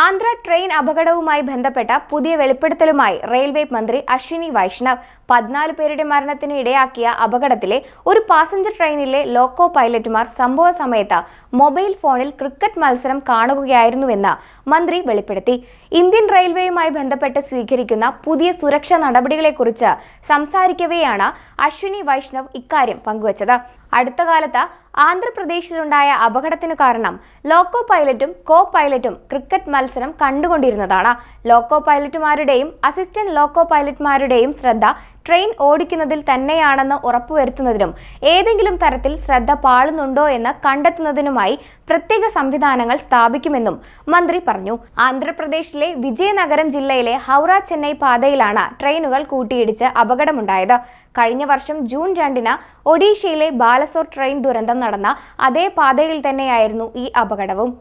Andhra train അപകടവുമായി ബന്ധപ്പെട്ട പുതിയ വെളിപ്പെടുത്തലുമായി railway മന്ത്രി അശ്വിനി വൈഷ്ണവ് 14 പേരുടെ മരണത്തിന് ഇടയാക്കിയ അപകടത്തിലെ ഒരു പാസഞ്ചർ ട്രെയിനിലെ ലോക്കോ പൈലറ്റുമാർ സംഭവ സമയത്ത് മൊബൈൽ ഫോണിൽ ക്രിക്കറ്റ് മത്സരം കാണുകയായിരുന്നുവെന്ന് മന്ത്രി വെളിപ്പെടുത്തി. ഇന്ത്യൻ റെയിൽവേയുമായി ബന്ധപ്പെട്ട് സ്വീകരിക്കുന്ന പുതിയ സുരക്ഷാ നടപടികളെക്കുറിച്ച് സംസാരിക്കവെയാണ് അശ്വിനി വൈഷ്ണവ് ഇക്കാര്യം പങ്കുവച്ചത്. അടുത്ത കാലത്ത് ആന്ധ്രാപ്രദേശിലുണ്ടായ അപകടത്തിനു കാരണം ലോക്കോ പൈലറ്റും കോ പൈലറ്റും ക്രിക്കറ്റ് മത്സരം കണ്ടുകൊണ്ടിരുന്നതാണ്. ലോക്കോ പൈലറ്റുമാരുടെയും അസിസ്റ്റന്റ് ലോക്കോ പൈലറ്റുമാരുടെയും ശ്രദ്ധ ട്രെയിൻ ഓടിക്കുന്നതിൽ തന്നെയാണെന്ന് ഉറപ്പുവരുത്തുന്നതിനും ഏതെങ്കിലും തരത്തിൽ ശ്രദ്ധ പാളുന്നുണ്ടോ എന്ന് കണ്ടെത്തുന്നതിനുമായി പ്രത്യേക സംവിധാനങ്ങൾ സ്ഥാപിക്കുമെന്നും മന്ത്രി പറഞ്ഞു. ആന്ധ്രാപ്രദേശിലെ വിജയനഗരം ജില്ലയിലെ ഹൗറ ചെന്നൈ പാതയിലാണ് ട്രെയിനുകൾ കൂട്ടിയിടിച്ച് അപകടമുണ്ടായത്. കഴിഞ്ഞ വർഷം ജൂൺ 2-ന് ഒഡീഷയിലെ ബാലസോർ ട്രെയിൻ ദുരന്തം നടന്ന അതേ പാതയിൽ തന്നെയായിരുന്നു ഈ അപകടവും.